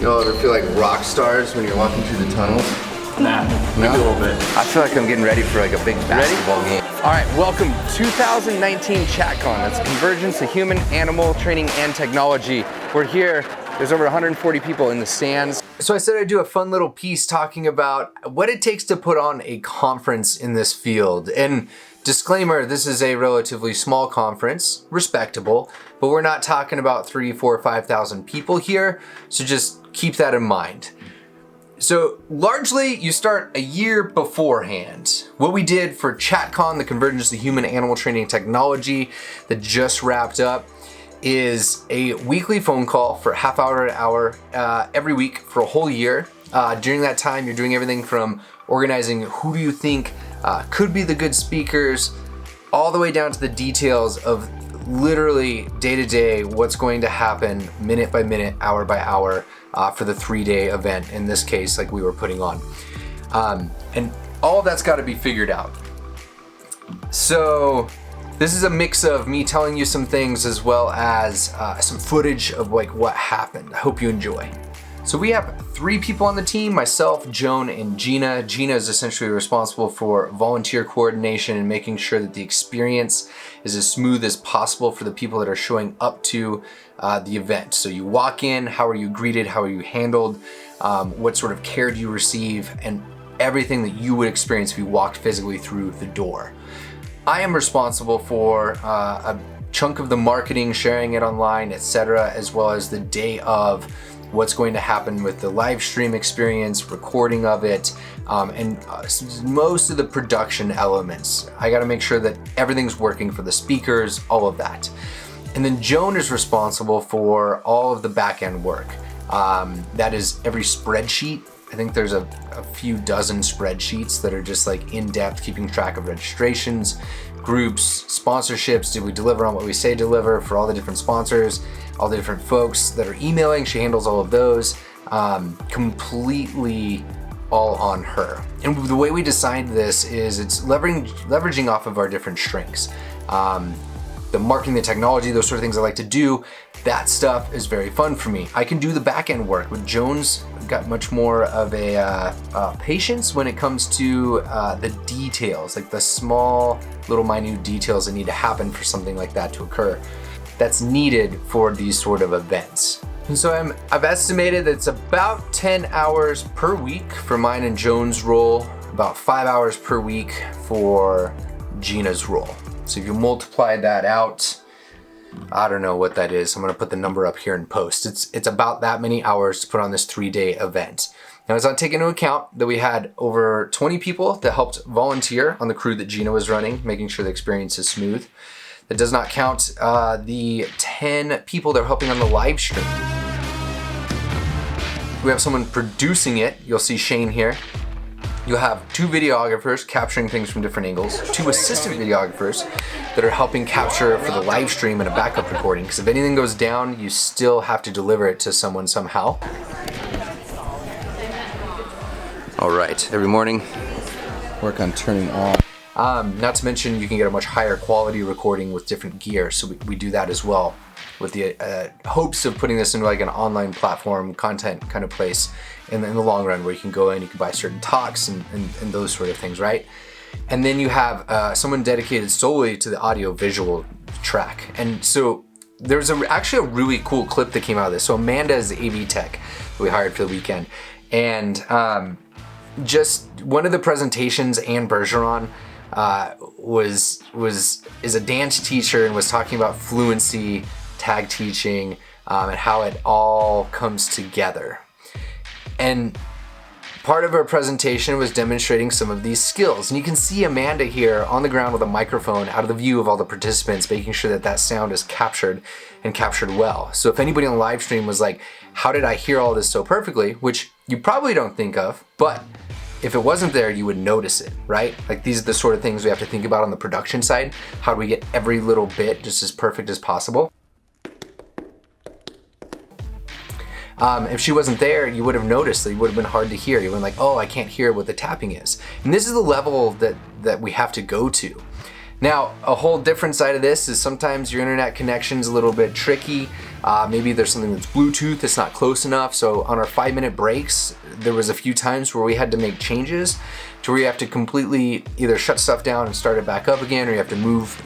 Y'all ever feel like rock stars when you're walking through the tunnels? Nah, maybe a little bit. I feel like I'm getting ready for like a big basketball game. All right, welcome 2019 CHATTcon. That's Convergence of Human, Animal, Training, and Technology. We're here, there's over 140 people in the stands. So I said I'd do a fun little piece talking about what it takes to put on a conference in this field. And disclaimer, this is a relatively small conference, respectable, but we're not talking about 3, 4, 5,000 people here. So just keep that in mind. So largely you start a year beforehand. What we did for CHATTcon, the Convergence of Human Animal Training Technology that just wrapped up, is a weekly phone call for half hour to an hour every week for a whole year. During that time, you're doing everything from organizing who do you think could be the good speakers, all the way down to the details of literally day to day what's going to happen minute by minute, hour by hour for the 3-day event, in this case, like we were putting on. And all of that's got to be figured out. So this is a mix of me telling you some things as well as some footage of like what happened. I hope you enjoy. So we have 3 people on the team, myself, Joan, and Gina. Gina is essentially responsible for volunteer coordination and making sure that the experience is as smooth as possible for the people that are showing up to the event. So you walk in, how are you greeted, how are you handled, what sort of care do you receive, and everything that you would experience if you walked physically through the door. I am responsible for a chunk of the marketing, sharing it online, etc., as well as the day of what's going to happen with the live stream experience, recording of it, and most of the production elements. I got to make sure that everything's working for the speakers, all of that. And then Joan is responsible for all of the back-end work. That is every spreadsheet. I think there's a few dozen spreadsheets that are just like in-depth, keeping track of registrations, groups, sponsorships. Did we deliver on what we say deliver for all the different sponsors, all the different folks that are emailing? She handles all of those, completely all on her. And the way we designed this is it's leveraging off of our different strengths. The marketing, the technology, those sort of things I like to do, that stuff is very fun for me. I can do the back end work. With Joan's got much more of a patience when it comes to the details, like the small little minute details that need to happen for something like that to occur. That's needed for these sort of events. And so I've estimated that it's about 10 hours per week for mine and Joan's role, about 5 hours per week for Gina's role. So if you multiply that out, I don't know what that is. I'm gonna put the number up here in post. It's about that many hours to put on this 3-day event. Now, it's not taking into account that we had over 20 people that helped volunteer on the crew that Gina was running, making sure the experience is smooth. That does not count the 10 people that are helping on the live stream. We have someone producing it. You'll see Shane here. You'll have 2 videographers capturing things from different angles, 2 assistant videographers that are helping capture for the live stream and a backup recording, because if anything goes down, you still have to deliver it to someone somehow. All right, every morning, work on turning on. Not to mention, you can get a much higher quality recording with different gear, so we do that as well, with the hopes of putting this into like an online platform, content kind of place in the long run, where you can go in, you can buy certain talks and those sort of things, right? And then you have someone dedicated solely to the audio visual track. And so there's actually a really cool clip that came out of this. So Amanda is the AV tech that we hired for the weekend. And just one of the presentations, Anne Bergeron, is a dance teacher and was talking about fluency, tag teaching, and how it all comes together. And part of her presentation was demonstrating some of these skills. And you can see Amanda here on the ground with a microphone out of the view of all the participants, making sure that that sound is captured and captured well. So if anybody on the live stream was like, how did I hear all this so perfectly? Which you probably don't think of, but if it wasn't there, you would notice it, right? Like, these are the sort of things we have to think about on the production side. How do we get every little bit just as perfect as possible? If she wasn't there, you would have noticed that it would have been hard to hear. You would have been like, oh, I can't hear what the tapping is. And this is the level that we have to go to. Now, a whole different side of this is sometimes your internet connection's a little bit tricky. Maybe there's something that's Bluetooth that's not close enough. So on our 5-minute breaks, there was a few times where we had to make changes to where you have to completely either shut stuff down and start it back up again, or you have to move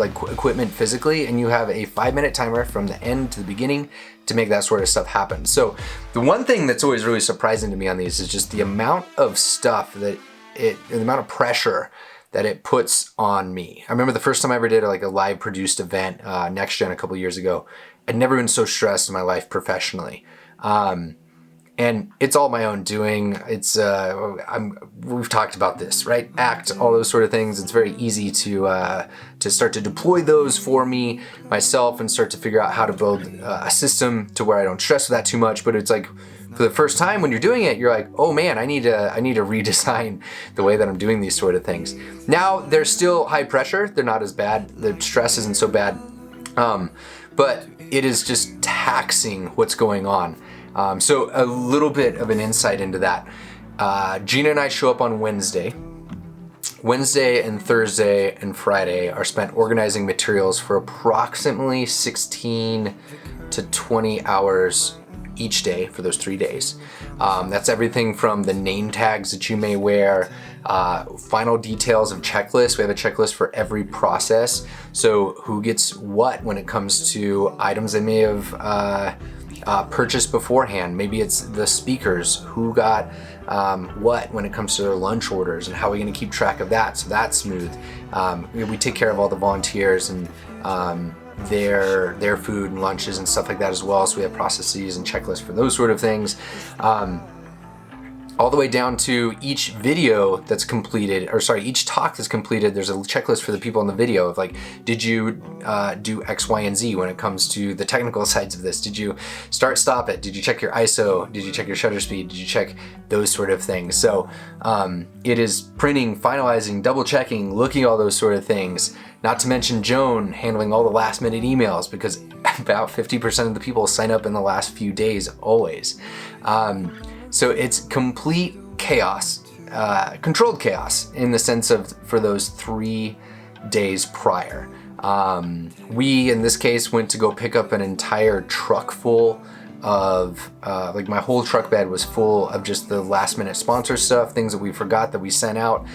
equipment physically, and you have a 5-minute timer from the end to the beginning to make that sort of stuff happen. So the one thing that's always really surprising to me on these is just the amount of stuff the amount of pressure that it puts on me. I remember the first time I ever did like a live produced event, Next Gen, a couple years ago. I'd never been so stressed in my life professionally. And it's all my own doing. We've talked about this, right? ACT, all those sort of things. It's very easy to start to deploy those for me, myself, and start to figure out how to build a system to where I don't stress with that too much. But it's like, for the first time when you're doing it, you're like, oh man, I need to redesign the way that I'm doing these sort of things. Now, they're still high pressure. They're not as bad. The stress isn't so bad. But it is just taxing what's going on. So a little bit of an insight into that. Gina and I show up on Wednesday. Wednesday and Thursday and Friday are spent organizing materials for approximately 16 to 20 hours each day for those 3 days. That's everything from the name tags that you may wear, final details of checklists. We have a checklist for every process. So who gets what when it comes to items they may have purchased beforehand. Maybe it's the speakers who got what when it comes to their lunch orders, and how are we going to keep track of that so that's smooth. We take care of all the volunteers and their food and lunches and stuff like that as well. So we have processes and checklists for those sort of things. All the way down to each video that's completed, each talk that's completed, there's a checklist for the people in the video of like, did you do X, Y, and Z when it comes to the technical sides of this? Did you stop it? Did you check your ISO? Did you check your shutter speed? Did you check those sort of things? So it is printing, finalizing, double checking, looking at all those sort of things. Not to mention Joan handling all the last minute emails, because about 50% of the people sign up in the last few days always. So it's complete chaos, controlled chaos in the sense of for those 3 days prior. We, in this case, went to go pick up an entire truck full of, like my whole truck bed was full of just the last minute sponsor stuff, things that we forgot that we sent out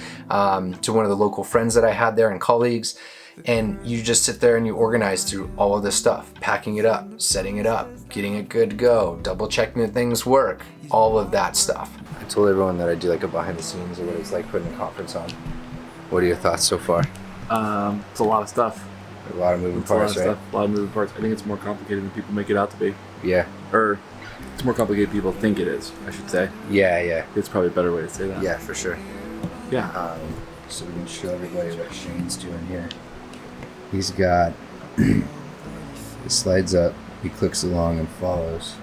to one of the local friends that I had there and colleagues. And you just sit there and you organize through all of this stuff, packing it up, setting it up, getting it good to go, double checking that things work, all of that stuff. I told everyone that I do like a behind the scenes of what it's like putting a conference on. What are your thoughts so far? It's a lot of stuff. A lot of moving parts, right? A lot of moving parts. I think it's more complicated than people make it out to be. Yeah. Or it's more complicated than people think it is, I should say. Yeah. It's probably a better way to say that. Yeah, for sure. Yeah. So we can show everybody what Shane's doing here. He's got, it slides up, he clicks along and follows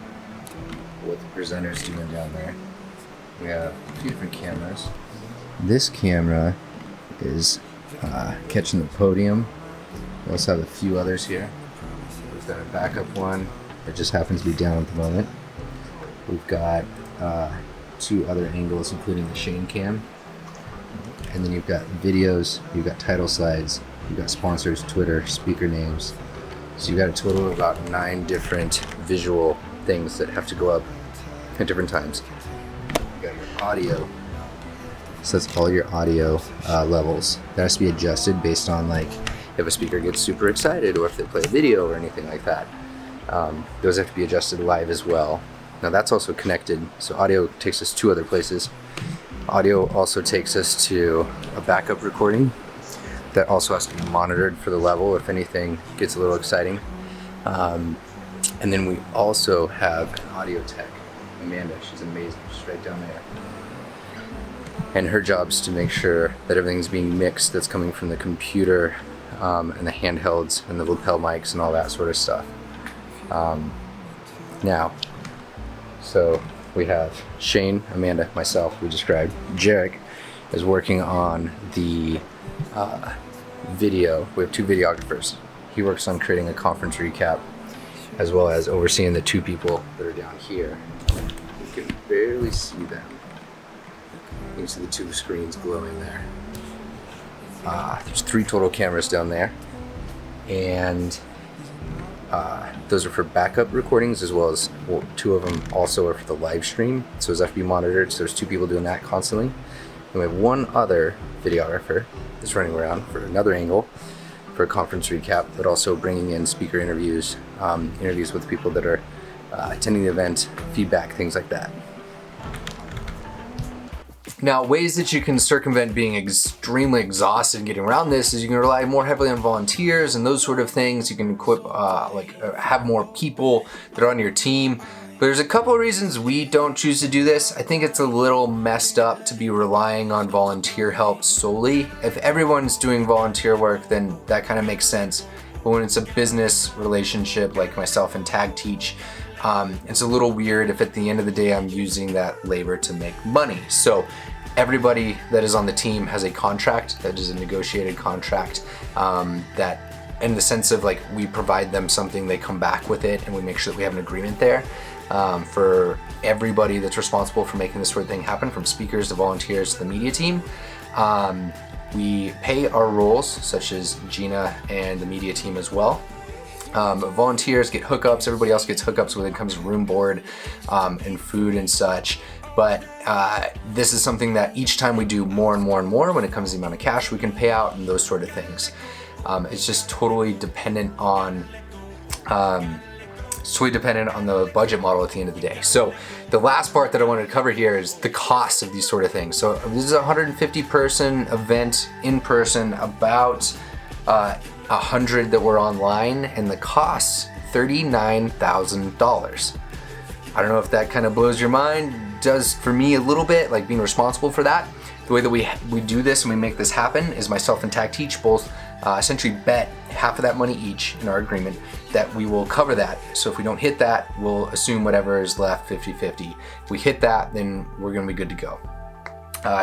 what the presenter's doing down there. We have a few different cameras. This camera is catching the podium. We also have a few others here. We've got a backup one that just happens to be down at the moment. We've got 2 other angles, including the Shane cam. And then you've got videos, you've got title slides, you've got sponsors, Twitter, speaker names. So you've got a total of about 9 different visual things that have to go up at different times. You've got your audio. So that's all your audio levels. That has to be adjusted based on like if a speaker gets super excited or if they play a video or anything like that. Those have to be adjusted live as well. Now that's also connected. So audio takes us 2 other places. Audio also takes us to a backup recording that also has to be monitored for the level if anything gets a little exciting. And then we also have an audio tech, Amanda. She's amazing. She's right down there. And her job's to make sure that everything's being mixed that's coming from the computer and the handhelds and the lapel mics and all that sort of stuff. Now, so we have Shane, Amanda, myself, we described. Jarek is working on the video. We have 2 videographers. He works on creating a conference recap as well as overseeing the 2 people that are down here. You can barely see them. You can see the 2 screens glowing there. There's 3 total cameras down there, and those are for backup recordings, as well as 2 of them also are for the live stream. So it's FB monitored, so there's 2 people doing that constantly. And we have 1 other videographer that's running around for another angle for a conference recap, but also bringing in speaker interviews, interviews with people that are attending the event, feedback, things like that. Now, ways that you can circumvent being extremely exhausted and getting around this is you can rely more heavily on volunteers and those sort of things. You can equip, have more people that are on your team. But there's a couple of reasons we don't choose to do this. I think it's a little messed up to be relying on volunteer help solely. If everyone's doing volunteer work, then that kind of makes sense. But when it's a business relationship like myself and Tag Teach, it's a little weird if at the end of the day I'm using that labor to make money. So everybody that is on the team has a contract that is a negotiated contract, that in the sense of like we provide them something, they come back with it, and we make sure that we have an agreement there for everybody that's responsible for making this sort of thing happen, from speakers to volunteers to the media team. We pay our roles, such as Gina and the media team as well. Volunteers get hookups, everybody else gets hookups when it comes to room, board, and food and such. But this is something that each time we do more and more and more when it comes to the amount of cash we can pay out and those sort of things. It's just totally dependent on the budget model at the end of the day. So the last part that I wanted to cover here is the cost of these sort of things. So this is a 150 person event in person, about 100 that were online, and the cost $39,000. I don't know if that kind of blows your mind. Does for me a little bit, like being responsible for that. The way that we do this and we make this happen is myself and Tag Teach both essentially bet half of that money each in our agreement that we will cover that. So if we don't hit that, we'll assume whatever is left 50-50. If we hit that, then we're gonna be good to go.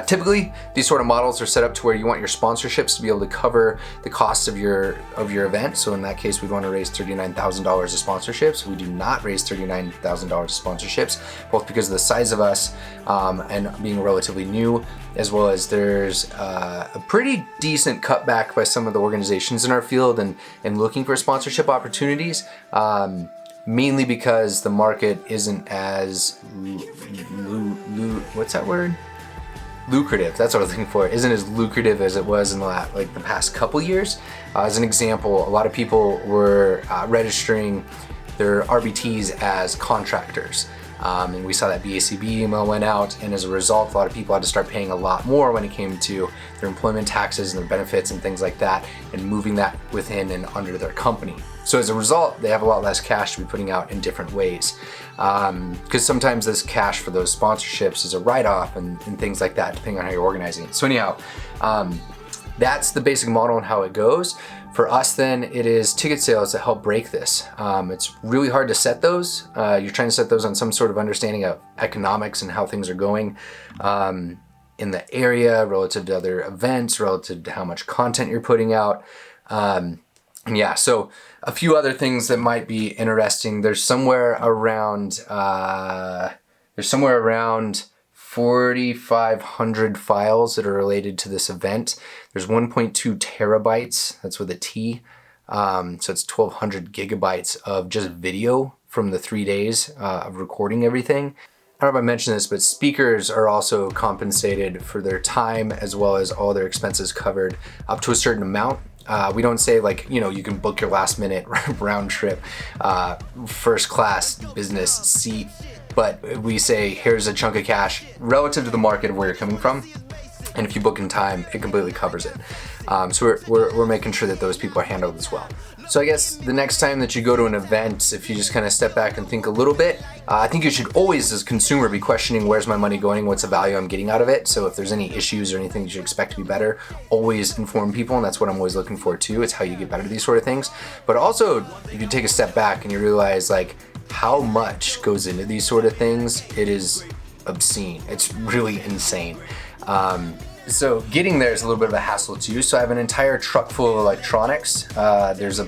Typically, these sort of models are set up to where you want your sponsorships to be able to cover the costs of your event. So in that case, we'd want to raise $39,000 of sponsorships. We do not raise $39,000 of sponsorships, both because of the size of us and being relatively new, as well as there's a pretty decent cutback by some of the organizations in our field and looking for sponsorship opportunities. Mainly because the market isn't as what's that word? Lucrative. That's what I was looking for. Isn't as lucrative as it was in the past couple years. As an example, a lot of people were registering their RBTs as contractors. And we saw that BCBA email went out, and as a result, a lot of people had to start paying a lot more when it came to their employment taxes and their benefits and things like that, and moving that within and under their company. So as a result, they have a lot less cash to be putting out in different ways. Because sometimes this cash for those sponsorships is a write-off and things like that, depending on how you're organizing it. So anyhow, that's the basic model and how it goes. For us then, it is ticket sales that help break this. It's really hard to set those. You're trying to set those on some sort of understanding of economics and how things are going in the area relative to other events, relative to how much content you're putting out. And yeah, so a few other things that might be interesting. There's somewhere around 4,500 files that are related to this event. There's 1.2 terabytes, that's with a T. So it's 1,200 gigabytes of just video from the 3 days of recording everything. I don't know if I mentioned this, but speakers are also compensated for their time as well as all their expenses covered up to a certain amount. We don't say you can book your last minute round trip, first class business seat, but we say here's a chunk of cash relative to the market of where you're coming from. And if you book in time, it completely covers it. So we're making sure that those people are handled as well. So I guess the next time that you go to an event, if you just kind of step back and think a little bit, I think you should always, as a consumer, be questioning where's my money going, what's the value I'm getting out of it. So if there's any issues or anything that you expect to be better, always inform people, and that's what I'm always looking for too. It's how you get better at these sort of things. But also, if you take a step back and you realize how much goes into these sort of things, it is obscene. It's really insane. So getting there is a little bit of a hassle too. So I have an entire truck full of electronics. There's a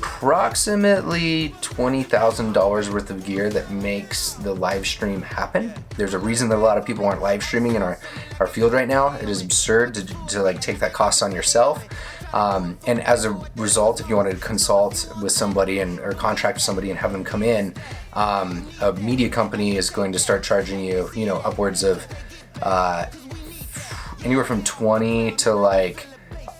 approximately $20,000 worth of gear that makes the live stream happen. There's a reason that a lot of people aren't live streaming in our field right now. It is absurd to like take that cost on yourself. And as a result, if you want to consult with somebody or contract with somebody and have them come in, a media company is going to start charging you, upwards of anywhere from 20 to like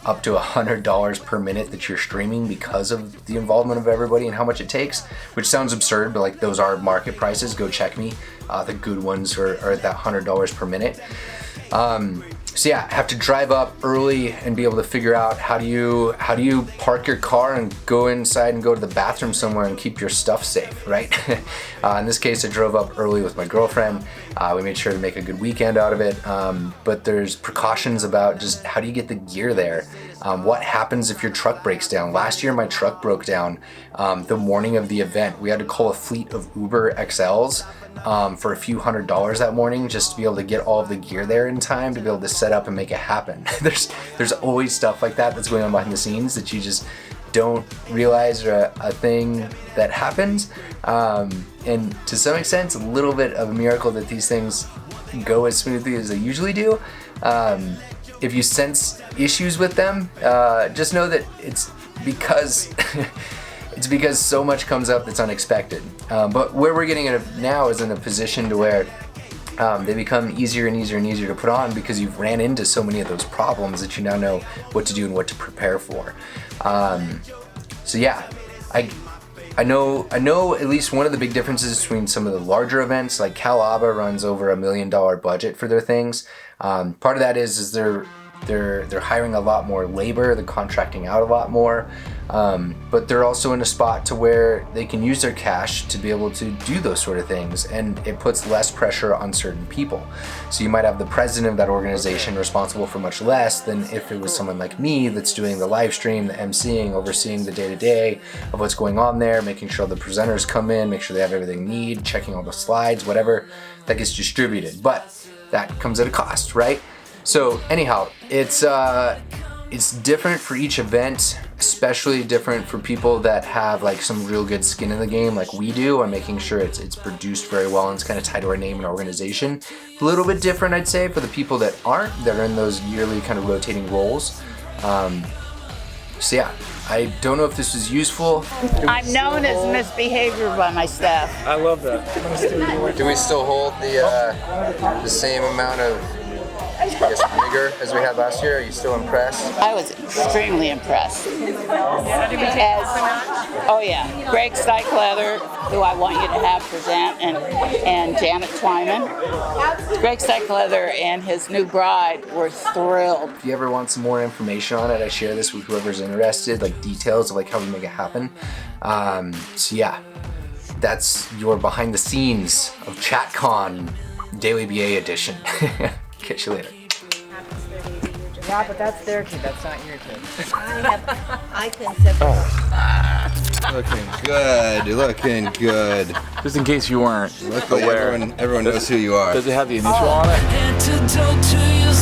up to $100 per minute that you're streaming because of the involvement of everybody and how much it takes, which sounds absurd, but like those are market prices. Go check me. The good ones are at that $100 per minute. So yeah, have to drive up early and be able to figure out how do you park your car and go inside and go to the bathroom somewhere and keep your stuff safe, right? In this case, I drove up early with my girlfriend. We made sure to make a good weekend out of it. But there's precautions about just how do you get the gear there? What happens if your truck breaks down? Last year, my truck broke down the morning of the event. We had to call a fleet of Uber XLs for a few $100s that morning just to be able to get all of the gear there in time to be able to set up and make it happen. There's always stuff like that that's going on behind the scenes that you just don't realize are a thing that happens. And to some extent, it's a little bit of a miracle that these things go as smoothly as they usually do. If you sense issues with them, just know that it's because it's because so much comes up that's unexpected. But where we're getting it now is in a position to where they become easier and easier and easier to put on because you've ran into so many of those problems that you now know what to do and what to prepare for. So yeah, I know at least one of the big differences between some of the larger events, like Cal ABA runs over $1 million budget for their things. Part of that is they're hiring a lot more labor, they're contracting out a lot more, but they're also in a spot to where they can use their cash to be able to do those sort of things, and it puts less pressure on certain people. So you might have the president of that organization responsible for much less than if it was someone like me that's doing the live stream, the emceeing, overseeing the day-to-day of what's going on there, making sure the presenters come in, make sure they have everything they need, checking all the slides, whatever that gets distributed. But that comes at a cost, right? So anyhow, it's different for each event, especially different for people that have like some real good skin in the game like we do on making sure it's produced very well and it's kind of tied to our name and organization. A little bit different, I'd say, for the people that aren't, that are in those yearly kind of rotating roles. So yeah, I don't know if this was useful. I'm known as misbehavior by my staff. I love that. Do we still hold the same amount of, I guess, rigor as we had last year? Are you still impressed? I was extremely impressed. Oh yeah, Greg Steichleather, who I want you to have present, and Janet Twyman. Greg Steichleather and his new bride were thrilled. If you ever want some more information on it, I share this with whoever's interested, like details of like how we make it happen. So yeah, that's your behind the scenes of CHATTcon Daily BA edition. Catch you later. Yeah, but that's their kid, that's not your kid. I can separate. Looking good. Just in case you weren't Luckily, aware. everyone knows who you are. Does it have the initial on it? Antidote to your